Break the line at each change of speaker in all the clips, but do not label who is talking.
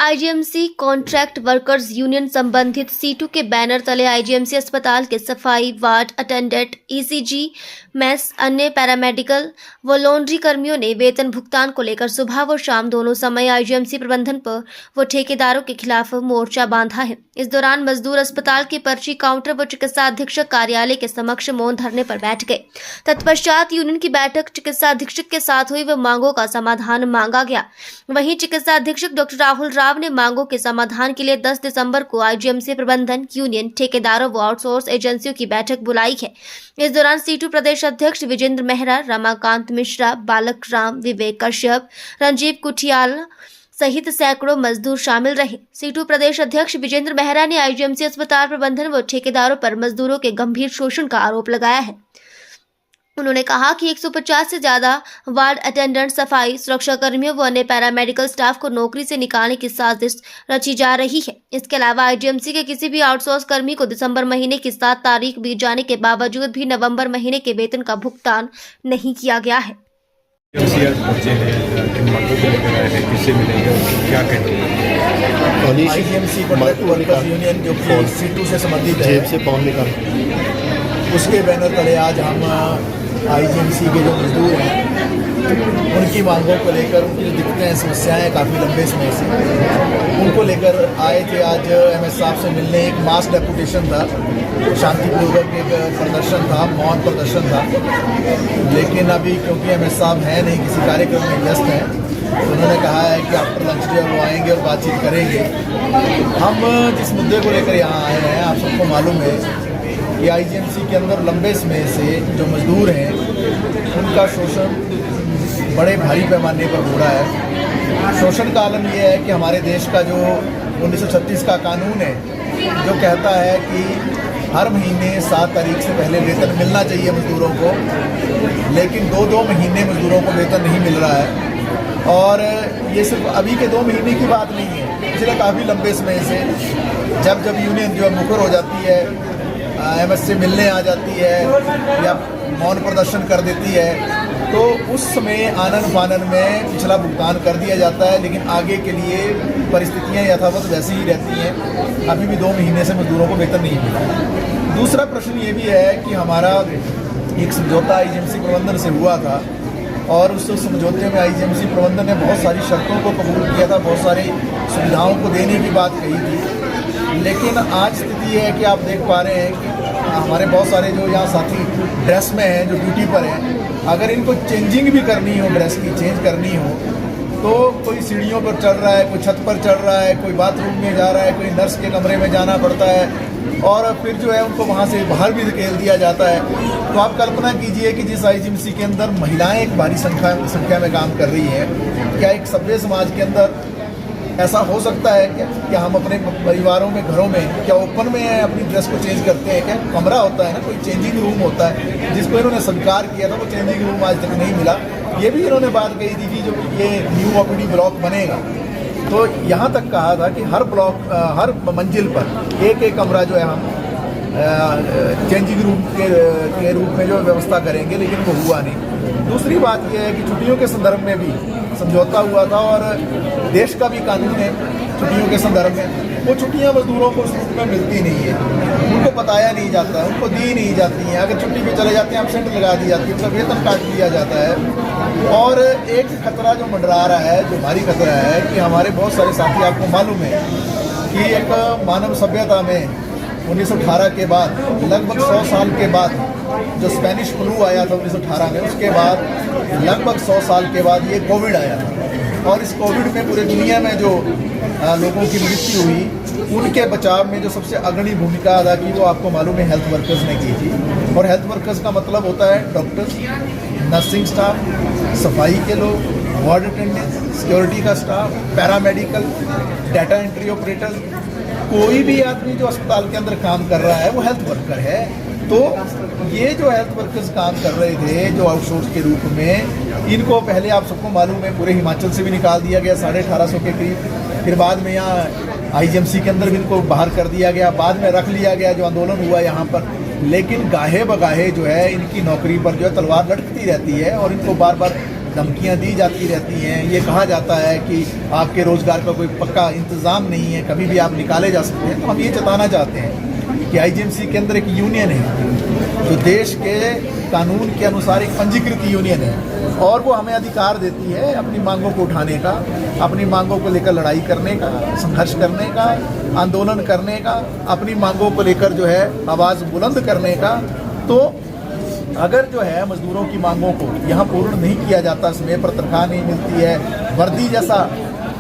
IGMC contract workers union संबंधित situ के banner तले आईजीएमसी अस्पताल के सफाई, वार्ड अटेंडेंट, ईसीजी, मेस, अन्य पैरामेडिकल व लॉन्ड्री कर्मियों ने वेतन भुगतान को लेकर सुबह व शाम दोनों समय आईजीएमसी प्रबंधन पर व ठेकेदारों के खिलाफ मोर्चा बांधा है। इस दौरान मजदूर अस्पताल के पर्ची काउंटर व चिकित्सा अधीक्षक कार्यालय के समक्ष मौन धरने पर बैठ गए। तत्पश्चात यूनियन की बैठक चिकित्सा अधीक्षक के साथ हुई व मांगों का समाधान मांगा गया। वहीं चिकित्सा अधीक्षक डॉक्टर राहुल राव ने मांगों के समाधान के लिए 10 दिसंबर को आईजीएमसी प्रबंधन, यूनियन, ठेकेदारों व आउटसोर्स एजेंसियों की बैठक बुलाई है। इस दौरान सीटू प्रदेश अध्यक्ष विजेंद्र मेहरा, रमाकांत मिश्रा, बालक राम, विवेक कश्यप, रंजीव कुठियाल सहित सैकड़ों मजदूर शामिल रहे। सीटू प्रदेश अध्यक्ष विजेंद्र मेहरा ने आईजीएमसी अस्पताल प्रबंधन व ठेकेदारों पर मजदूरों के गंभीर शोषण का आरोप लगाया है। उन्होंने कहा कि 150 से ज्यादा वार्ड अटेंडेंट, सफाई, सुरक्षा कर्मियों व अन्य पैरामेडिकल स्टाफ को नौकरी से निकालने की साजिश रची जा रही है। इसके अलावा आईजीएमसी के किसी भी आउटसोर्स कर्मी को दिसंबर महीने की 7 तारीख बीत जाने के बावजूद भी नवंबर महीने के वेतन का भुगतान नहीं किया गया है।
आईजीएमसी कॉन्ट्रैक्ट वर्कर्स यूनियन जो सीटू से संबंधित है, उसके बैनर तले आज हम आईजीएमसी के जो मजदूर हैं उनकी मांगों को लेकर, उनकी जो दिक्कतें, समस्याएं काफ़ी लंबे समय से उनको लेकर आए थे। आज एमएस साहब से मिलने एक मास डेपुटेशन था, शांतिपूर्वक एक प्रदर्शन था, मौन प्रदर्शन था। लेकिन अभी क्योंकि एमएस साहब हैं नहीं, किसी कार्यक्रम में व्यस्त हैं, तो उन्होंने कहा है कि आफ्टर लंच जो है वो आएंगे और बातचीत करेंगे। हम जिस मुद्दे को लेकर यहाँ आए हैं, आप सबको मालूम है कि आईजीएमसी के अंदर लंबे समय से जो मजदूर हैं उनका शोषण बड़े भारी पैमाने पर हो रहा है। शोषण का आलम यह है कि हमारे देश का जो 1936 का कानून है जो कहता है कि हर महीने 7 तारीख से पहले वेतन मिलना चाहिए मजदूरों को, लेकिन 2-2 महीने मजदूरों को वेतन नहीं मिल रहा है। और ये सिर्फ अभी के 2 महीने की बात नहीं है, पिछले काफ़ी लंबे समय से जब यूनियन जो है मुखर हो जाती है, एमएस से मिलने आ जाती है या मौन प्रदर्शन कर देती है, तो उस समय आनन फानन में पिछला भुगतान कर दिया जाता है, लेकिन आगे के लिए परिस्थितियां यथावत वैसी ही रहती हैं। अभी भी 2 महीने से मजदूरों को वेतन नहीं मिला। दूसरा प्रश्न ये भी है कि हमारा एक समझौता आईजीएमसी प्रबंधन से हुआ था और उस समझौते में आईजीएमसी प्रबंधन ने बहुत सारी शर्तों को कबूल किया था, बहुत सारी सुविधाओं को देने की बात कही थी। लेकिन आज स्थिति ये है कि आप देख पा रहे हैं कि हमारे बहुत सारे जो यहाँ साथी ड्रेस में हैं, जो ड्यूटी पर हैं, अगर इनको चेंजिंग भी करनी हो, ड्रेस की चेंज करनी हो, तो कोई सीढ़ियों पर चढ़ रहा है, कोई छत पर चढ़ रहा है, कोई बाथरूम में जा रहा है, कोई नर्स के कमरे में जाना पड़ता है और फिर जो है उनको वहाँ से बाहर भी धकेल दिया जाता है। तो आप कल्पना कीजिए कि जिस आईजीएमसी के अंदर महिलाएं एक भारी संख्या में काम कर रही हैं, क्या एक सभ्य समाज के अंदर ऐसा हो सकता है क्या हम अपने परिवारों में, घरों में क्या ओपन में अपनी ड्रेस को चेंज करते हैं? क्या कमरा होता है ना, कोई चेंजिंग रूम होता है जिसको इन्होंने स्वीकार किया था, वो चेंजिंग रूम आज तक नहीं मिला। ये भी इन्होंने बात कही थी कि जो ये न्यू ओपीडी ब्लॉक बनेगा, तो यहाँ तक कहा था कि हर ब्लॉक, हर मंजिल पर एक कमरा जो है हम चेंजिंग रूम के रूप में जो व्यवस्था करेंगे, लेकिन वो हुआ नहीं। दूसरी बात यह है कि छुट्टियों के संदर्भ में भी समझौता हुआ था और देश का भी कानून है छुट्टियों के संदर्भ में, वो छुट्टियां मजदूरों को उस रूप में मिलती नहीं है, उनको बताया नहीं जाता, उनको दी नहीं जाती हैं। अगर छुट्टी पे चले जाते हैं, एब्सेंट लगा दी जाती है, उनका वेतन काट लिया जाता है। और एक खतरा जो मंडरा रहा है, जो भारी खतरा है कि हमारे बहुत सारे साथी, आपको मालूम है कि एक मानव सभ्यता में 1918 के बाद, लगभग 100 साल के बाद जो स्पेनिश फ्लू आया था 1918 में, उसके बाद लगभग 100 साल के बाद ये कोविड आया था। और इस कोविड में पूरे दुनिया में जो लोगों की मृत्यु हुई, उनके बचाव में जो सबसे अग्रणी भूमिका अदा की, वो आपको मालूम है हेल्थ वर्कर्स ने की थी। और हेल्थ वर्कर्स का मतलब होता है डॉक्टर्स, नर्सिंग स्टाफ, सफाई के लोग, वार्ड अटेंडेंट, सिक्योरिटी का staff, paramedical, data entry operator, कोई भी आदमी जो अस्पताल के अंदर काम कर रहा है वो हेल्थ वर्कर है। तो ये जो हेल्थ वर्कर्स काम कर रहे थे जो आउटसोर्स के रूप में, इनको पहले आप सबको मालूम है पूरे हिमाचल से भी निकाल दिया गया 1850 के करीब, फिर बाद में यहाँ आईजीएमसी के अंदर भी इनको बाहर कर दिया गया, बाद में रख लिया गया जो आंदोलन हुआ यहाँ पर। लेकिन गाहे बगाहे जो है इनकी नौकरी पर जो है तलवार लटकती रहती है और इनको बार बार धमकियां दी जाती रहती हैं, ये कहा जाता है कि आपके रोज़गार का कोई पक्का इंतज़ाम नहीं है, कभी भी आप निकाले जा सकते हैं। तो हम ये जताना चाहते हैं कि आईजीएमसी के अंदर एक यूनियन है जो देश के कानून के अनुसार एक पंजीकृत यूनियन है और वो हमें अधिकार देती है अपनी मांगों को उठाने का, अपनी मांगों को लेकर लड़ाई करने का, संघर्ष करने का, आंदोलन करने का, अपनी मांगों को लेकर जो है आवाज़ बुलंद करने का। तो अगर जो है मजदूरों की मांगों को यहाँ पूर्ण नहीं किया जाता, समय पर तनख्वाह नहीं मिलती है, वर्दी जैसा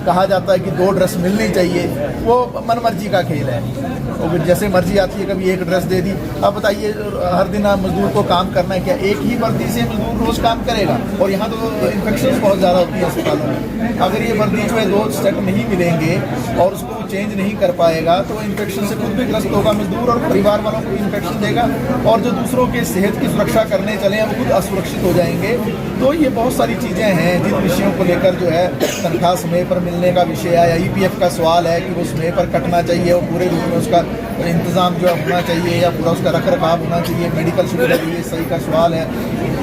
कहा जाता है कि 2 ड्रेस मिलनी चाहिए, वो मनमर्जी का खेल है। और जैसे मर्जी आती है, कभी एक ड्रेस दे दी। अब बताइए हर दिन मजदूर को काम करना है क्या? एक ही वर्दी से मजदूर रोज काम करेगा? और यहाँ तो इन्फेक्शन बहुत ज़्यादा होती है अस्पतालों में। अगर ये वर्दी जो है 2 सेट नहीं मिलेंगे और उसको चेंज नहीं कर पाएगा तो इन्फेक्शन से खुद भी ग्रस्त होगा मजदूर और परिवार वालों को इन्फेक्शन देगा, और जो दूसरों के सेहत की सुरक्षा करने चले हैं वो खुद असुरक्षित हो जाएंगे। तो ये बहुत सारी चीज़ें हैं जिन विषयों को लेकर जो है तनख्वाह समय पर मिलने का विषय है, ईपीएफ का सवाल है कि वो समय पर कटना चाहिए और पूरे रूप में उसका इंतज़ाम जो है होना चाहिए या पूरा उसका रख रखाव होना चाहिए, मेडिकल सुविधा ये सही का सवाल है।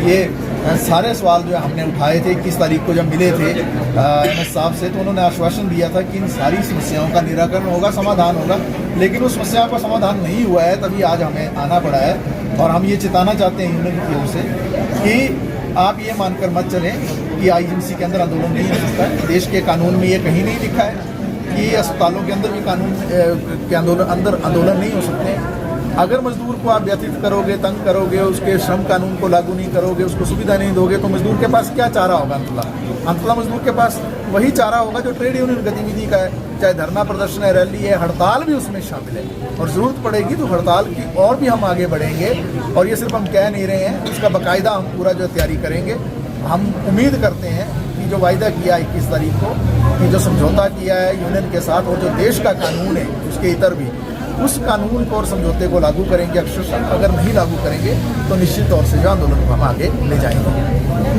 ये सारे सवाल जो है हमने उठाए थे 21 तारीख को जब मिले थे एमएस साहब से, तो उन्होंने आश्वासन दिया था कि इन सारी समस्याओं का निराकरण होगा, समाधान होगा, लेकिन उस समस्याओं का समाधान नहीं हुआ है। तभी आज हमें आना पड़ा है और हम ये चेताना चाहते हैं यूनियन की ओर से कि आप ये मानकर मत चलें कि आईजीएमसी के अंदर आंदोलन नहीं हो सकता है। देश के कानून में ये कहीं नहीं लिखा है कि अस्पतालों के अंदर भी कानून के आंदोलन नहीं हो सकते। अगर मजदूर को आप व्यथित करोगे, तंग करोगे, उसके श्रम कानून को लागू नहीं करोगे, उसको सुविधा नहीं दोगे, तो मजदूर के पास क्या चारा होगा? अंततः मजदूर के पास वही चारा होगा जो ट्रेड यूनियन गतिविधि का है, चाहे धरना प्रदर्शन है, रैली है, हड़ताल भी उसमें शामिल है। और ज़रूरत पड़ेगी तो हड़ताल की और भी हम आगे बढ़ेंगे। और ये सिर्फ हम कह नहीं रहे हैं, उसका बाकायदा हम पूरा जो तैयारी करेंगे। हम उम्मीद करते हैं कि जो वायदा किया 21 तारीख को, कि जो समझौता किया है यूनियन के साथ और जो देश का कानून है उसके इतर भी, उस कानून को और समझौते को लागू करेंगे। अक्षरशः अगर नहीं लागू करेंगे तो निश्चित तौर से जो आंदोलन को हम आगे ले जाएंगे।